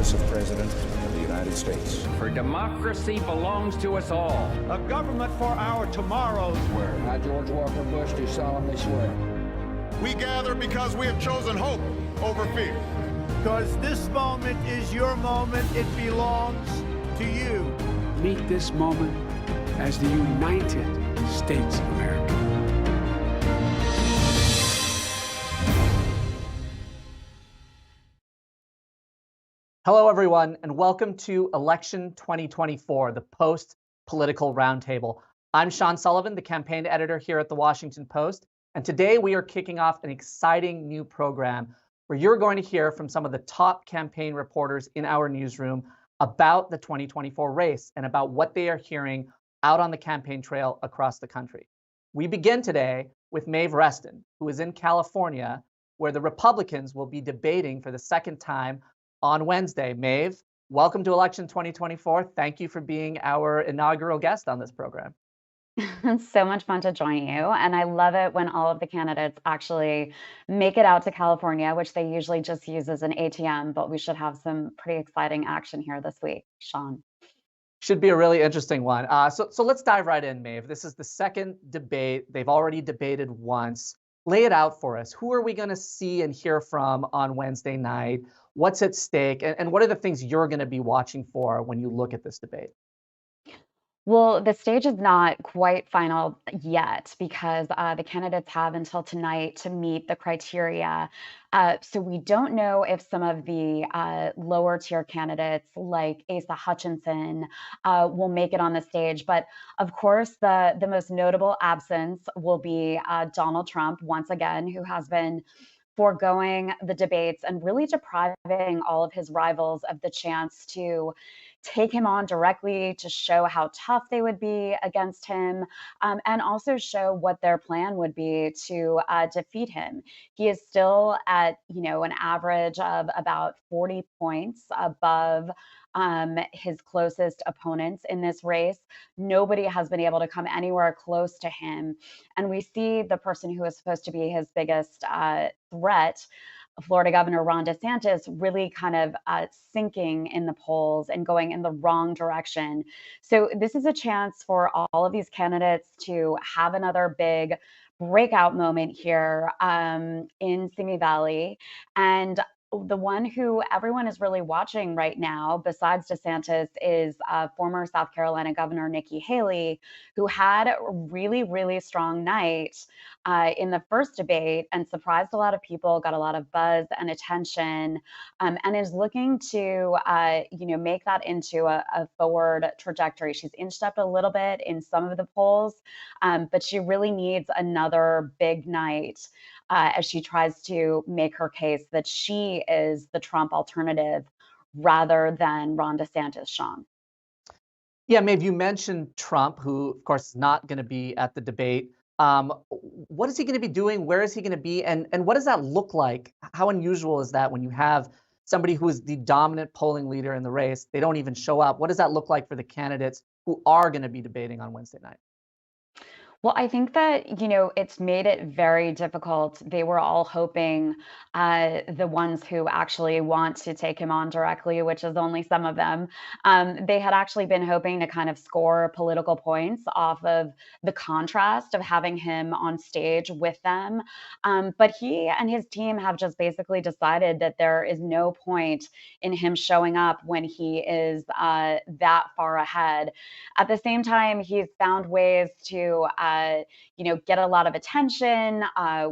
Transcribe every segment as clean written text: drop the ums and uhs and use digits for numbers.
office of President of the United States. For democracy belongs to us all. A government for our tomorrows. Swear. I, George Walker Bush, do solemnly swear. We gather because we have chosen hope over fear. Because this moment is your moment. It belongs to you. Meet this moment as the United States of America. Hello, everyone, and welcome to Election 2024, the Post-Political Roundtable. I'm Sean Sullivan, the campaign editor here at The Washington Post, and today we are kicking off an exciting new program where you're going to hear from some of the top campaign reporters in our newsroom about the 2024 race and about what they are hearing out on the campaign trail across the country. We begin today with Maeve Reston, who is in California, where the Republicans will be debating for the second time on Wednesday. Maeve, welcome to Election 2024. Thank you for being our inaugural guest on this program. It's so much fun to join you. And I love it when all of the candidates actually make it out to California, which they usually just use as an ATM, but we should have some pretty exciting action here this week, Sean. Should be a really interesting one. So let's dive right in, Maeve. This is the second debate. They've already debated once. Lay it out for us. Who are we going to see and hear from on Wednesday night? What's at stake? And what are the things you're going to be watching for when you look at this debate? Well, the stage is not quite final yet because the candidates have until tonight to meet the criteria. So we don't know if some of the lower tier candidates like Asa Hutchinson will make it on the stage. But of course, the most notable absence will be Donald Trump, once again, who has been foregoing the debates and really depriving all of his rivals of the chance to take him on directly, to show how tough they would be against him, and also show what their plan would be to defeat him. He is still at, an average of about 40 points above his closest opponents in this race. Nobody has been able to come anywhere close to him. And we see the person who is supposed to be his biggest threat, Florida Governor Ron DeSantis, really kind of sinking in the polls and going in the wrong direction. So this is a chance for all of these candidates to have another big breakout moment here in Simi Valley. And the one who everyone is really watching right now, besides DeSantis, is former South Carolina Governor Nikki Haley, who had a really, really strong night in the first debate and surprised a lot of people, got a lot of buzz and attention, and is looking to, make that into a forward trajectory. She's inched up a little bit in some of the polls, but she really needs another big night as she tries to make her case that she is the Trump alternative rather than Ron DeSantis, Sean. Yeah, Maeve, you mentioned Trump, who, of course, is not going to be at the debate. What is he going to be doing? Where is he going to be? And what does that look like? How unusual is that when you have somebody who is the dominant polling leader in the race? They don't even show up. What does that look like for the candidates who are going to be debating on Wednesday night? Well, I think that, it's made it very difficult. They were all hoping, the ones who actually want to take him on directly, which is only some of them, they had actually been hoping to kind of score political points off of the contrast of having him on stage with them. But he and his team have just basically decided that there is no point in him showing up when he is that far ahead. At the same time, he's found ways to get a lot of attention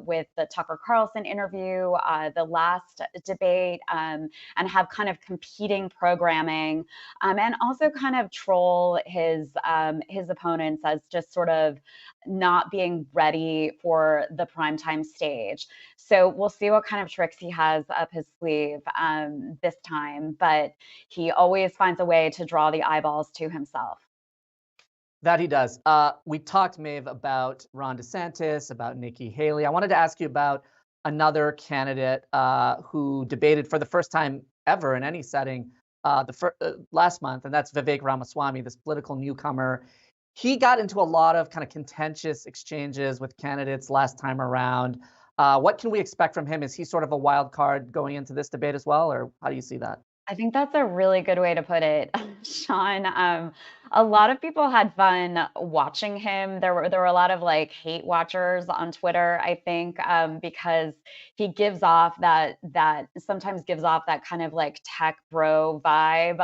with the Tucker Carlson interview, the last debate, and have kind of competing programming, and also kind of troll his opponents as just sort of not being ready for the primetime stage. So we'll see what kind of tricks he has up his sleeve this time, but he always finds a way to draw the eyeballs to himself. That he does. We talked, Maeve, about Ron DeSantis, about Nikki Haley. I wanted to ask you about another candidate who debated for the first time ever in any setting last month, and that's Vivek Ramaswamy, this political newcomer. He got into a lot of kind of contentious exchanges with candidates last time around. What can we expect from him? Is he sort of a wild card going into this debate as well, or how do you see that? I think that's a really good way to put it, Sean. A lot of people had fun watching him. There were a lot of like hate watchers on Twitter, I think, because he gives off that sometimes gives off that kind of like tech bro vibe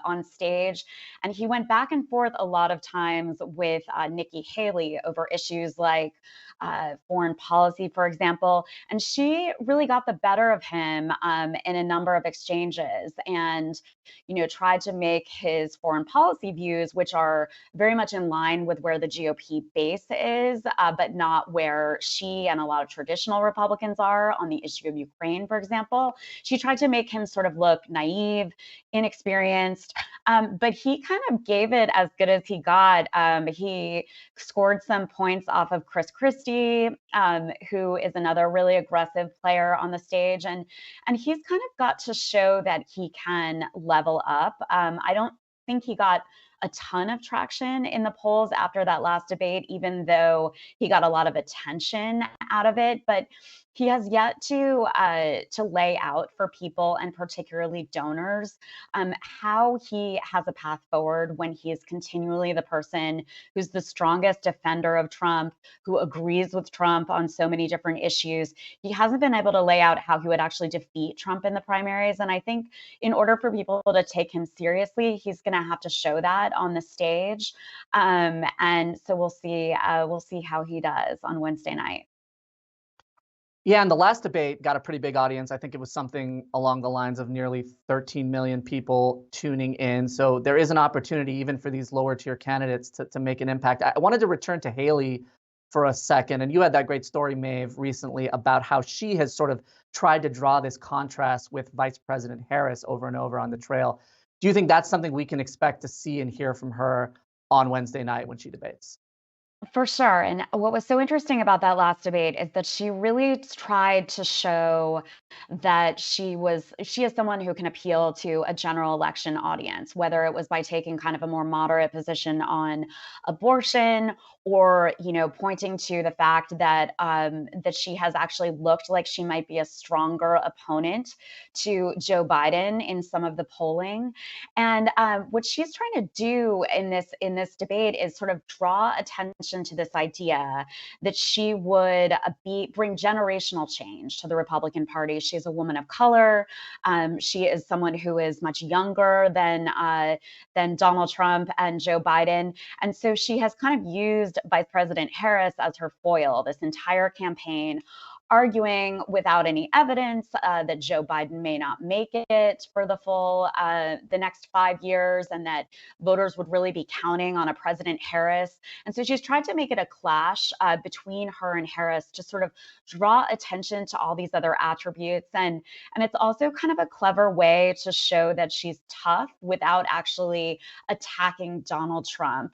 on stage, and he went back and forth a lot of times with Nikki Haley over issues like foreign policy, for example, and she really got the better of him in a number of exchanges, and tried to make his foreign policy views, which are very much in line with where the GOP base is, but not where she and a lot of traditional Republicans are on the issue of Ukraine, for example. She tried to make him sort of look naive, inexperienced, but he kind of gave it as good as he got. He scored some points off of Chris Christie, who is another really aggressive player on the stage, and he's kind of got to show that he can level up. I don't think he got a ton of traction in the polls after that last debate, even though he got a lot of attention out of it. But he has yet to lay out for people, and particularly donors, how he has a path forward when he is continually the person who's the strongest defender of Trump, who agrees with Trump on so many different issues. He hasn't been able to lay out how he would actually defeat Trump in the primaries. And I think in order for people to take him seriously, he's going to have to show that on the stage. And so we'll see how he does on Wednesday night. Yeah, and the last debate got a pretty big audience. I think it was something along the lines of nearly 13 million people tuning in. So there is an opportunity even for these lower tier candidates to make an impact. I wanted to return to Haley for a second. And you had that great story, Maeve, recently about how she has sort of tried to draw this contrast with Vice President Harris over and over on the trail. Do you think that's something we can expect to see and hear from her on Wednesday night when she debates? For sure. And what was so interesting about that last debate is that she really tried to show that she is someone who can appeal to a general election audience, whether it was by taking kind of a more moderate position on abortion, or pointing to the fact that that she has actually looked like she might be a stronger opponent to Joe Biden in some of the polling. And what she's trying to do in this debate is sort of draw attention to this idea that she would bring generational change to the Republican Party. She's a woman of color. She is someone who is much younger than Donald Trump and Joe Biden, and so she has kind of used Vice President Harris as her foil this entire campaign, arguing without any evidence that Joe Biden may not make it for the next 5 years, and that voters would really be counting on a President Harris. And so she's tried to make it a clash between her and Harris to sort of draw attention to all these other attributes. And it's also kind of a clever way to show that she's tough without actually attacking Donald Trump,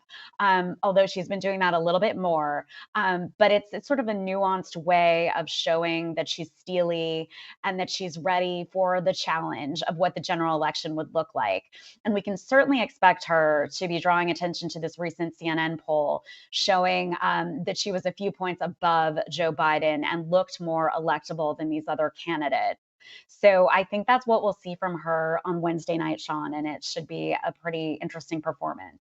although she's been doing that a little bit more. But it's sort of a nuanced way of showing that she's steely and that she's ready for the challenge of what the general election would look like. And we can certainly expect her to be drawing attention to this recent CNN poll showing that she was a few points above Joe Biden and looked more electable than these other candidates. So I think that's what we'll see from her on Wednesday night, Sean, and it should be a pretty interesting performance.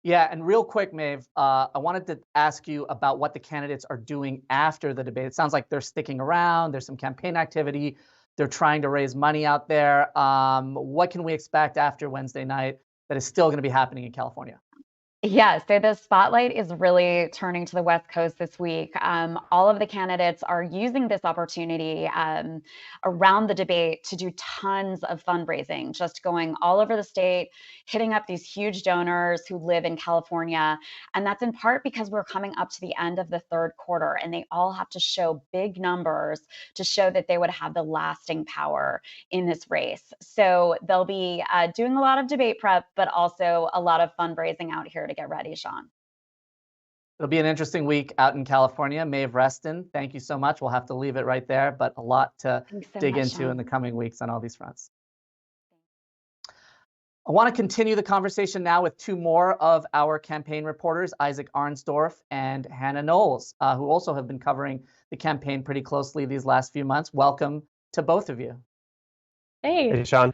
Yeah, and real quick, Maeve, I wanted to ask you about what the candidates are doing after the debate. It sounds like they're sticking around. There's some campaign activity. They're trying to raise money out there. What can we expect after Wednesday night that is still going to be happening in California? Yeah, so the spotlight is really turning to the West Coast this week. All of the candidates are using this opportunity around the debate to do tons of fundraising, just going all over the state, hitting up these huge donors who live in California. And that's in part because we're coming up to the end of the third quarter, and they all have to show big numbers to show that they would have the lasting power in this race. So they'll be doing a lot of debate prep, but also a lot of fundraising out here to get ready, Sean. It'll be an interesting week out in California. Maeve Reston, thank you so much. We'll have to leave it right there, but a lot to dig into Sean. in the coming weeks on all these fronts. I want to continue the conversation now with two more of our campaign reporters, Isaac Arnsdorf and Hannah Knowles, who also have been covering the campaign pretty closely these last few months. Welcome to both of you. Hey, Sean.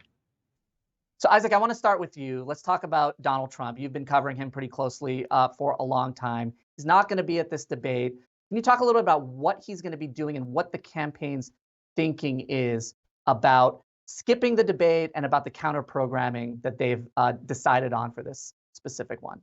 So Isaac, I want to start with you. Let's talk about Donald Trump. You've been covering him pretty closely for a long time. He's not going to be at this debate. Can you talk a little bit about what he's going to be doing and what the campaign's thinking is about skipping the debate and about the counter programming that they've decided on for this specific one?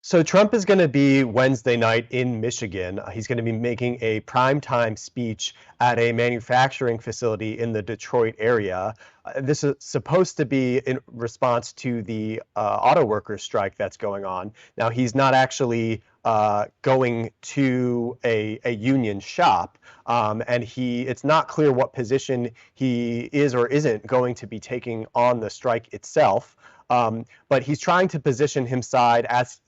So Trump is going to be Wednesday night in Michigan. He's going to be making a primetime speech at a manufacturing facility in the Detroit area. This is supposed to be in response to the auto workers strike that's going on. Now, he's not actually going to a union shop, and it's not clear what position he is or isn't going to be taking on the strike itself. But he's trying to position himself as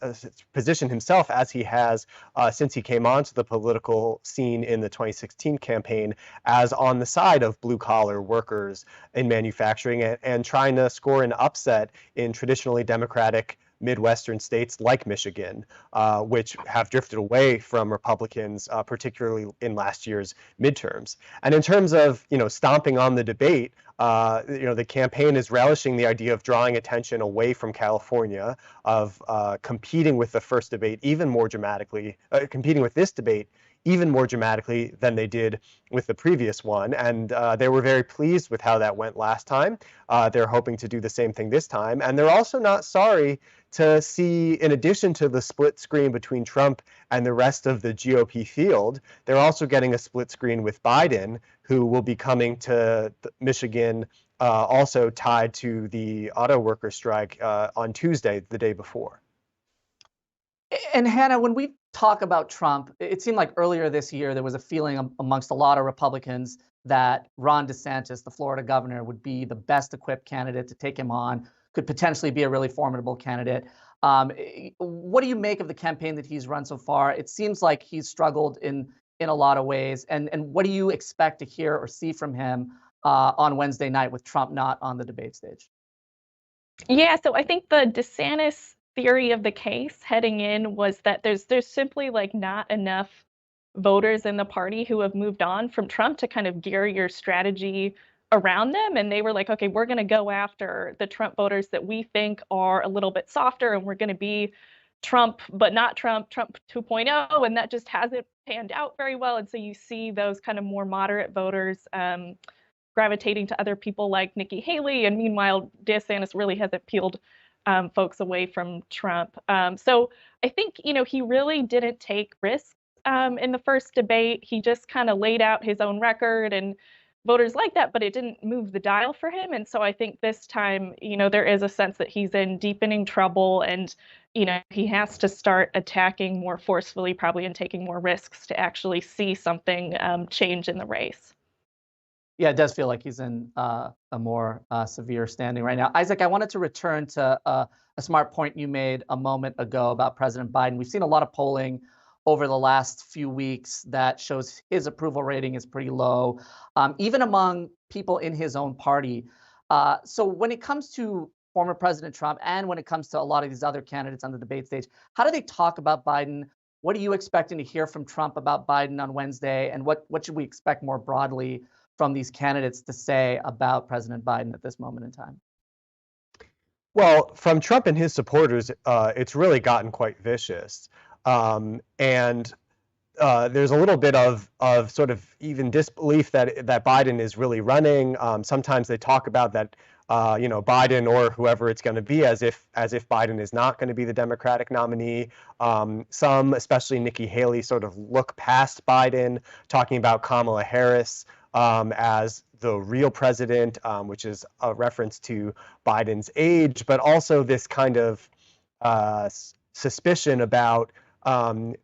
he has since he came onto the political scene in the 2016 campaign, as on the side of blue-collar workers in manufacturing and trying to score an upset in traditionally Democratic Midwestern states like Michigan, which have drifted away from Republicans, particularly in last year's midterms. And in terms of, stomping on the debate, the campaign is relishing the idea of drawing attention away from California, of competing with the first debate even more dramatically, competing with this debate even more dramatically than they did with the previous one. And they were very pleased with how that went last time. They're hoping to do the same thing this time. And they're also not sorry to see, in addition to the split screen between Trump and the rest of the GOP field, they're also getting a split screen with Biden, who will be coming to Michigan, also tied to the auto worker strike on Tuesday, the day before. And Hannah, when we talk about Trump, it seemed like earlier this year there was a feeling amongst a lot of Republicans that Ron DeSantis, the Florida governor, would be the best equipped candidate to take him on, could potentially be a really formidable candidate. What do you make of the campaign that he's run so far? It seems like he's struggled in a lot of ways. And what do you expect to hear or see from him on Wednesday night with Trump not on the debate stage? Yeah, so I think the DeSantis theory of the case heading in was that there's simply not enough voters in the party who have moved on from Trump to kind of gear your strategy around them. And they were like, okay, we're going to go after the Trump voters that we think are a little bit softer, and we're going to be Trump, but not Trump 2.0. And that just hasn't panned out very well. And so you see those kind of more moderate voters gravitating to other people like Nikki Haley. And meanwhile, DeSantis really hasn't peeled folks away from Trump. So I think, he really didn't take risks in the first debate. He just kind of laid out his own record, and voters like that, but it didn't move the dial for him. And so I think this time, there is a sense that he's in deepening trouble, and, he has to start attacking more forcefully, probably, and taking more risks to actually see something change in the race. Yeah, it does feel like he's in a more severe standing right now. Isaac, I wanted to return to a smart point you made a moment ago about President Biden. We've seen a lot of polling over the last few weeks that shows his approval rating is pretty low, even among people in his own party. So when it comes to former President Trump and when it comes to a lot of these other candidates on the debate stage, how do they talk about Biden? What are you expecting to hear from Trump about Biden on Wednesday? And what should we expect more broadly from these candidates to say about President Biden at this moment in time? Well, from Trump and his supporters, it's really gotten quite vicious. And there's a little bit of sort of even disbelief that Biden is really running. Sometimes they talk about that, Biden or whoever it's going to be as if Biden is not going to be the Democratic nominee. Some, especially Nikki Haley, sort of look past Biden, talking about Kamala Harris as the real president, which is a reference to Biden's age, but also this kind of suspicion about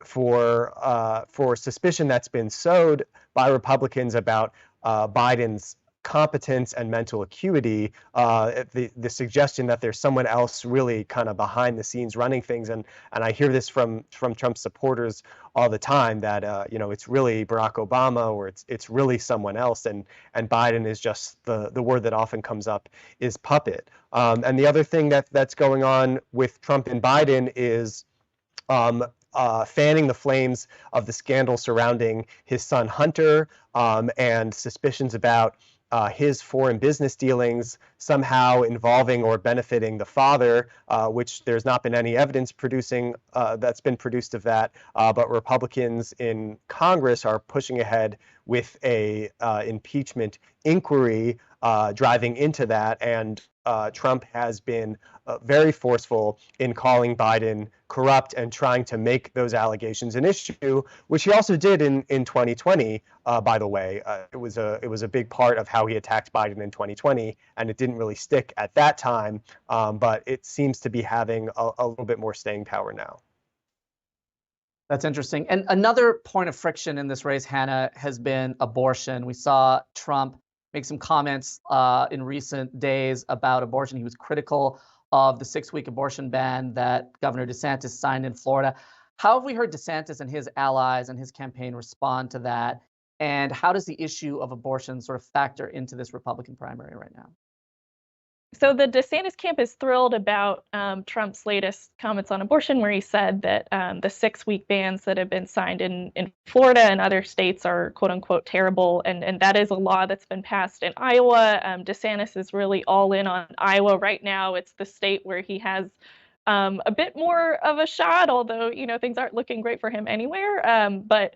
for suspicion that's been sowed by Republicans about Biden's competence and mental acuity, the suggestion that there's someone else really kind of behind the scenes running things, and I hear this from Trump's supporters all the time that it's really Barack Obama or it's really someone else, and Biden is just the word that often comes up is puppet. And the other thing that's going on with Trump and Biden is fanning the flames of the scandal surrounding his son Hunter, and suspicions about his foreign business dealings somehow involving or benefiting the father, which there's not been any evidence that's been produced of that. But Republicans in Congress are pushing ahead with a impeachment inquiry driving into that, and Trump has been very forceful in calling Biden corrupt and trying to make those allegations an issue, which he also did in 2020. By the way, it was a big part of how he attacked Biden in 2020, and it didn't really stick at that time. But it seems to be having a little bit more staying power now. That's interesting. And another point of friction in this race, Hannah, has been abortion. We saw Trump make some comments in recent days about abortion. He was critical of the 6-week abortion ban that Governor DeSantis signed in Florida. How have we heard DeSantis and his allies and his campaign respond to that? And how does the issue of abortion sort of factor into this Republican primary right now? So the DeSantis camp is thrilled about Trump's latest comments on abortion, where he said that the 6-week bans that have been signed in Florida and other states are quote unquote terrible. And that is a law that's been passed in Iowa. DeSantis is really all in on Iowa right now. It's the state where he has a bit more of a shot, although, things aren't looking great for him anywhere. But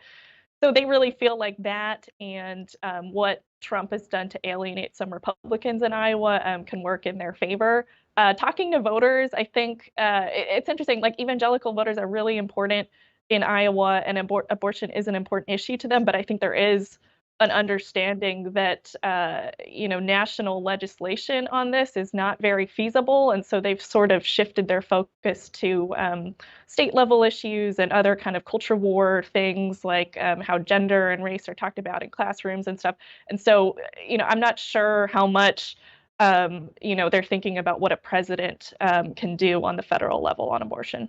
so they really feel like that and what Trump has done to alienate some Republicans in Iowa can work in their favor. Talking to voters, I think it's interesting, like evangelical voters are really important in Iowa, and abortion is an important issue to them, but I think there is an understanding that national legislation on this is not very feasible, and so they've sort of shifted their focus to state level issues and other kind of culture war things, like how gender and race are talked about in classrooms and stuff. And so I'm not sure how much they're thinking about what a president can do on the federal level on abortion.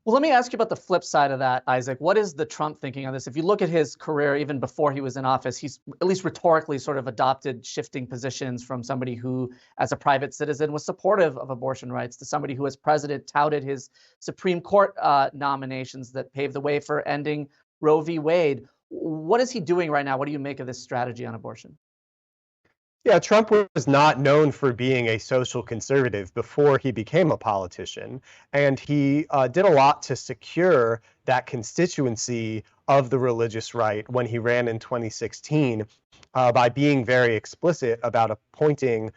Well, let me ask you about the flip side of that, Isaac. What is the Trump thinking on this? If you look at his career, even before he was in office, he's at least rhetorically sort of adopted shifting positions from somebody who, as a private citizen, was supportive of abortion rights to somebody who, as president, touted his Supreme Court nominations that paved the way for ending Roe v. Wade. What is he doing right now? What do you make of this strategy on abortion? Yeah, Trump was not known for being a social conservative before he became a politician, and he did a lot to secure that constituency of the religious right when he ran in 2016 by being very explicit about appointing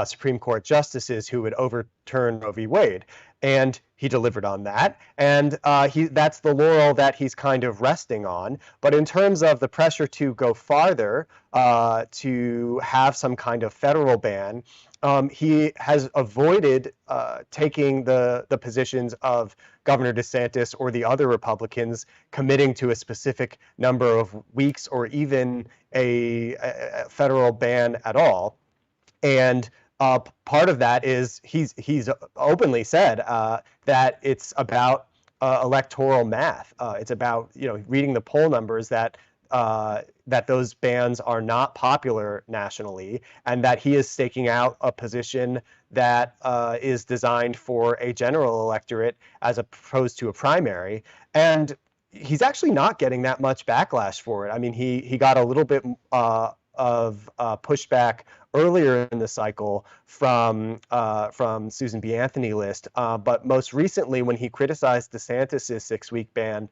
Supreme Court justices who would overturn Roe v. Wade. And he delivered on that, and that's the laurel that he's kind of resting on. But in terms of the pressure to go farther, to have some kind of federal ban, he has avoided taking the positions of Governor DeSantis or the other Republicans committing to a specific number of weeks or even a federal ban at all. And part of that is he's openly said that it's about electoral math. It's about reading the poll numbers that those bans are not popular nationally, and that he is staking out a position that is designed for a general electorate as opposed to a primary. And he's actually not getting that much backlash for it. I mean, he got a little bit of pushback earlier in the cycle from Susan B. Anthony list, but most recently when he criticized DeSantis' 6-week ban,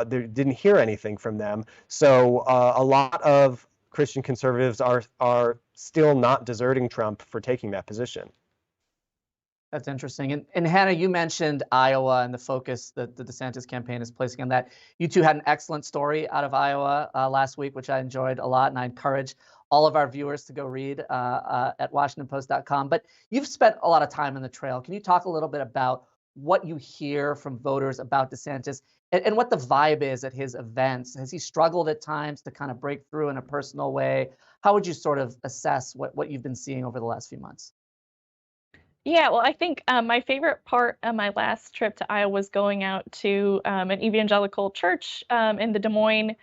they didn't hear anything from them. So a lot of Christian conservatives are still not deserting Trump for taking that position. That's interesting. And Hannah, you mentioned Iowa and the focus that the DeSantis campaign is placing on that. You two had an excellent story out of Iowa last week, which I enjoyed a lot, and I encourage all of our viewers to go read at WashingtonPost.com. But you've spent a lot of time on the trail. Can you talk a little bit about what you hear from voters about DeSantis and what the vibe is at his events? Has he struggled at times to kind of break through in a personal way? How would you sort of assess what you've been seeing over the last few months? Yeah, well, I think my favorite part of my last trip to Iowa was going out to an evangelical church in the Des Moines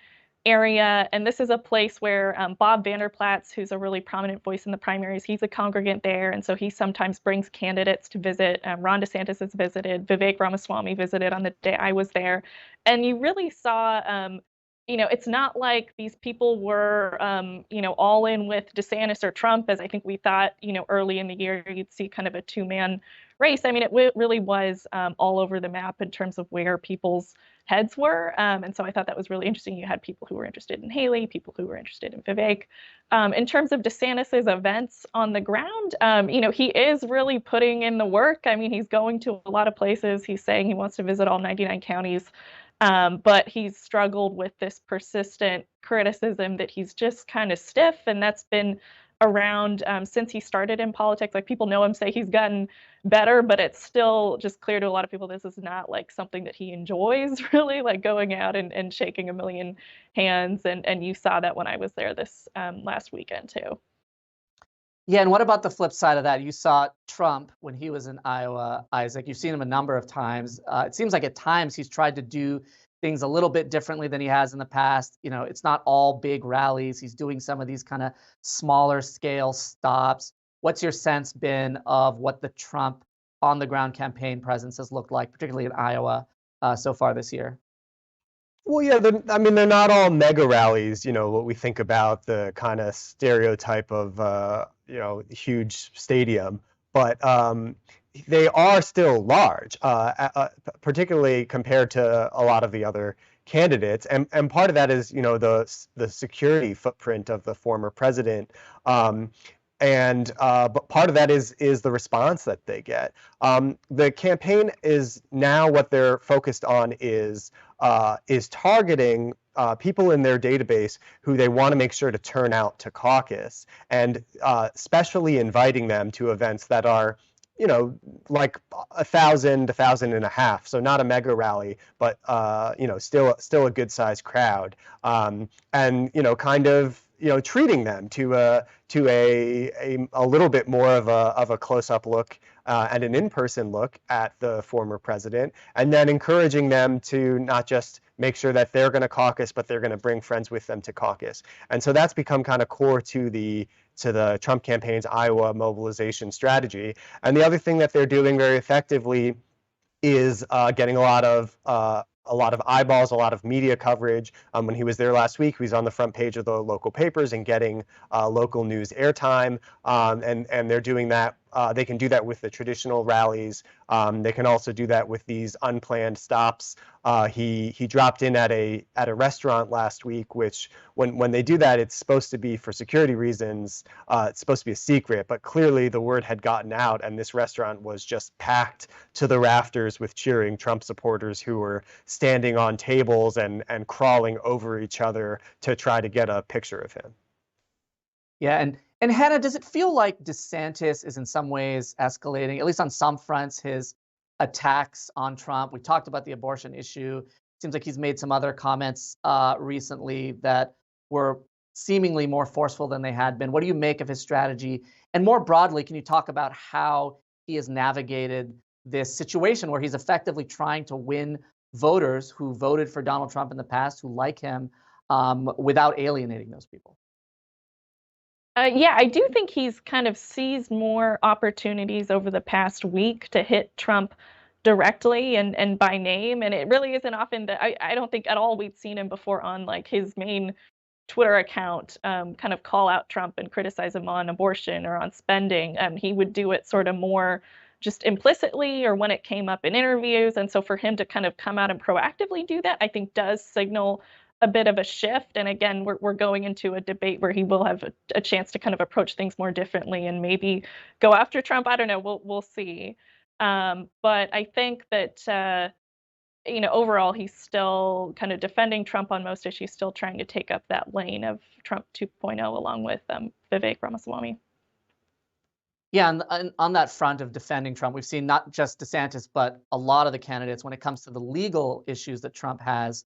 area. And this is a place where Bob Vanderplatz, who's a really prominent voice in the primaries, he's a congregant there. And so he sometimes brings candidates to visit. Ron DeSantis has visited. Vivek Ramaswamy visited on the day I was there. And you really saw it's not like these people were, all in with DeSantis or Trump, as I think we thought, early in the year you'd see kind of a two-man race. I mean, it really was all over the map in terms of where people's heads were. And so I thought that was really interesting. You had people who were interested in Haley, people who were interested in Vivek. In terms of DeSantis's events on the ground, he is really putting in the work. I mean, he's going to a lot of places. He's saying he wants to visit all 99 counties. But he's struggled with this persistent criticism that he's just kind of stiff, and that's been around since he started in politics. Like, people know him, say he's gotten better, but it's still just clear to a lot of people this is not like something that he enjoys, really, like going out and shaking a million hands. And you saw that when I was there this last weekend too. Yeah, and what about the flip side of that? You saw Trump when he was in Iowa, Isaac. You've seen him a number of times. It seems like at times he's tried to do things a little bit differently than he has in the past. It's not all big rallies. He's doing some of these kind of smaller scale stops. What's your sense been of what the Trump on the ground campaign presence has looked like, particularly in Iowa, so far this year? Well, yeah, they're not all mega rallies, what we think about the kind of stereotype of, huge stadium, but they are still large, particularly compared to a lot of the other candidates. And part of that is, the security footprint of the former president. But part of that is the response that they get. The campaign is now, what they're focused on is targeting people in their database who they want to make sure to turn out to caucus, and especially inviting them to events that are, like 1,000, 1,500. So not a mega rally, but still a good sized crowd, and kind of treating them to a little bit more of a close up look and an in-person look at the former president, and then encouraging them to not just make sure that they're going to caucus, but they're going to bring friends with them to caucus. And so that's become kind of core to the Trump campaign's Iowa mobilization strategy. And the other thing that they're doing very effectively is getting a lot of eyeballs, a lot of media coverage. When he was there last week, he was on the front page of the local papers and getting local news airtime. And they're doing that. They can do that with the traditional rallies. They can also do that with these unplanned stops. He dropped in at a restaurant last week, which when they do that, it's supposed to be for security reasons. It's supposed to be a secret, but clearly the word had gotten out, and this restaurant was just packed to the rafters with cheering Trump supporters who were standing on tables and crawling over each other to try to get a picture of him. Yeah, and Hannah, does it feel like DeSantis is in some ways escalating, at least on some fronts, his attacks on Trump? We talked about the abortion issue. It seems like he's made some other comments recently that were seemingly more forceful than they had been. What do you make of his strategy? And more broadly, can you talk about how he has navigated this situation where he's effectively trying to win voters who voted for Donald Trump in the past, who like him, without alienating those people? Yeah, I do think he's kind of seized more opportunities over the past week to hit Trump directly and by name. And it really isn't often that I don't think at all we've seen him before on like his main Twitter account kind of call out Trump and criticize him on abortion or on spending. He would do it sort of more just implicitly or when it came up in interviews. And so for him to kind of come out and proactively do that, I think does signal a bit of a shift. And again, we're going into a debate where he will have a chance to kind of approach things more differently and maybe go after Trump. I don't know. We'll see. But I think that, overall, he's still kind of defending Trump on most issues, still trying to take up that lane of Trump 2.0 along with Vivek Ramaswamy. Yeah, and on that front of defending Trump, we've seen not just DeSantis, but a lot of the candidates when it comes to the legal issues that Trump has,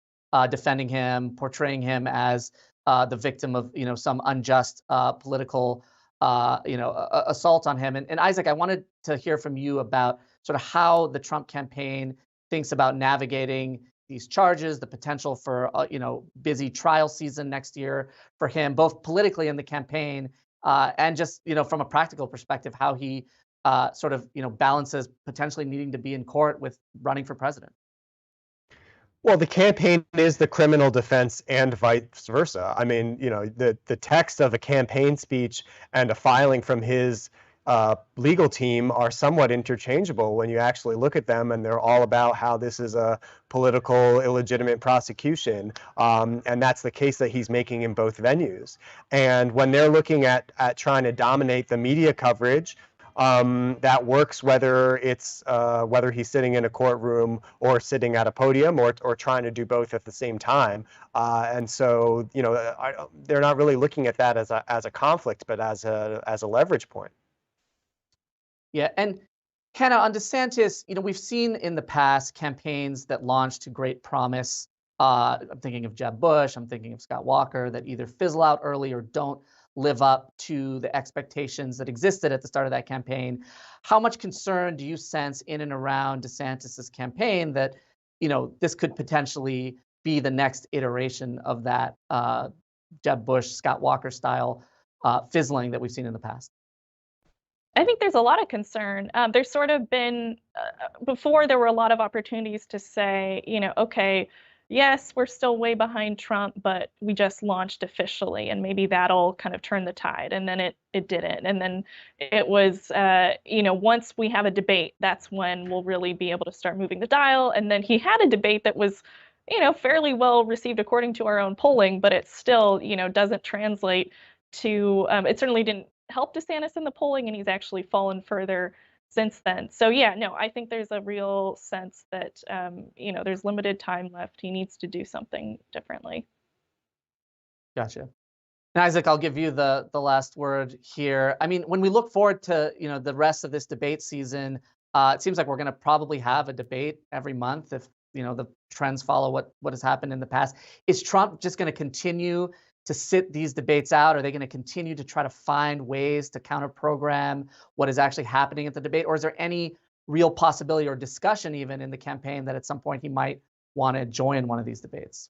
defending him, portraying him as the victim of some unjust political assault on him. And Isaac, I wanted to hear from you about sort of how the Trump campaign thinks about navigating these charges, the potential for busy trial season next year for him, both politically in the campaign and just from a practical perspective, how he sort of balances potentially needing to be in court with running for president. Well, the campaign is the criminal defense and vice versa. I mean, the text of a campaign speech and a filing from his legal team are somewhat interchangeable when you actually look at them, and they're all about how this is a political illegitimate prosecution, and that's the case that he's making in both venues. And when they're looking at trying to dominate the media coverage, that works whether it's whether he's sitting in a courtroom or sitting at a podium or trying to do both at the same time. And so, they're not really looking at that as a conflict, but as a leverage point. Yeah, and Hannah, on DeSantis, we've seen in the past campaigns that launched to great promise. I'm thinking of Jeb Bush, I'm thinking of Scott Walker, that either fizzle out early or don't live up to the expectations that existed at the start of that campaign. How much concern do you sense in and around DeSantis's campaign that, this could potentially be the next iteration of that Jeb Bush, Scott Walker style fizzling that we've seen in the past? I think there's a lot of concern. There's sort of been, before there were a lot of opportunities to say, okay, yes, we're still way behind Trump, but we just launched officially, and maybe that'll kind of turn the tide. And then it didn't. And then it was, once we have a debate, that's when we'll really be able to start moving the dial. And then he had a debate that was, fairly well received according to our own polling, but it still, doesn't translate to, it certainly didn't help DeSantis in the polling, and he's actually fallen further since then. So yeah, no, I think there's a real sense that there's limited time left. He needs to do something differently. Gotcha. And Isaac, I'll give you the last word here. I mean, when we look forward to the rest of this debate season, it seems like we're going to probably have a debate every month if the trends follow what has happened in the past. Is Trump just going to continue to sit these debates out? Are they going to continue to try to find ways to counter-program what is actually happening at the debate? Or is there any real possibility or discussion even in the campaign that at some point he might want to join one of these debates?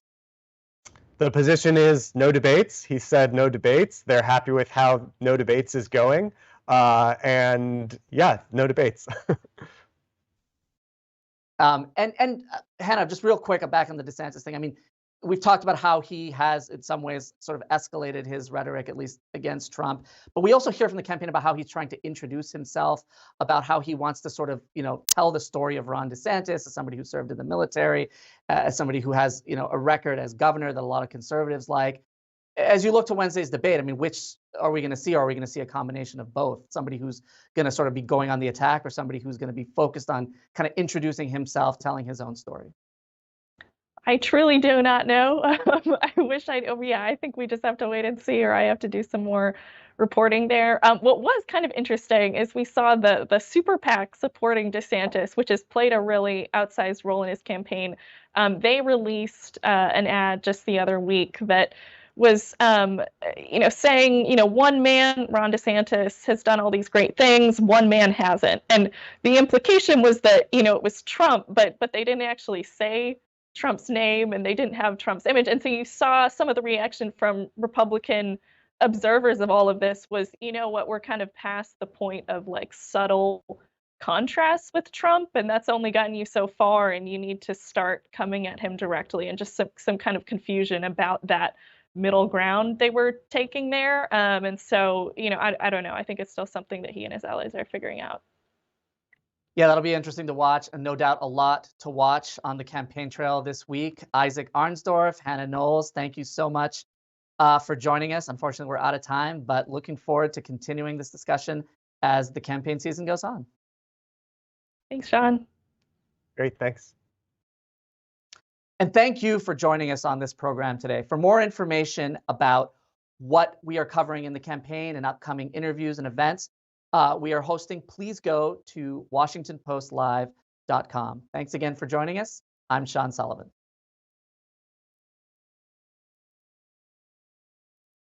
The position is no debates. He said no debates. They're happy with how no debates is going. And yeah, no debates. And Hannah, just real quick, back on the DeSantis thing. I mean, we've talked about how he has, in some ways, sort of escalated his rhetoric, at least against Trump. But we also hear from the campaign about how he's trying to introduce himself, about how he wants to sort of, tell the story of Ron DeSantis as somebody who served in the military, as somebody who has, a record as governor that a lot of conservatives like. As you look to Wednesday's debate, I mean, which are we going to see? Or are we going to see a combination of both? Somebody who's going to sort of be going on the attack, or somebody who's going to be focused on kind of introducing himself, telling his own story? I truly do not know. I wish I knew. Yeah, I think we just have to wait and see, or I have to do some more reporting there. What was kind of interesting is we saw the super PAC supporting DeSantis, which has played a really outsized role in his campaign. They released an ad just the other week that was, saying, one man, Ron DeSantis, has done all these great things, one man hasn't. And the implication was that, it was Trump, but they didn't actually say Trump's name, and they didn't have Trump's image. And so you saw some of the reaction from Republican observers of all of this was, we're kind of past the point of like subtle contrasts with Trump, and that's only gotten you so far, and you need to start coming at him directly, and just some kind of confusion about that middle ground they were taking there. And so, I don't know. I think it's still something that he and his allies are figuring out. Yeah, that'll be interesting to watch, and no doubt a lot to watch on the campaign trail this week. Isaac Arnsdorf, Hannah Knowles, thank you so much for joining us. Unfortunately, we're out of time, but looking forward to continuing this discussion as the campaign season goes on. Thanks, Sean. Great, thanks. And thank you for joining us on this program today. For more information about what we are covering in the campaign and upcoming interviews and events we are hosting, please go to WashingtonPostLive.com. Thanks again for joining us. I'm Sean Sullivan.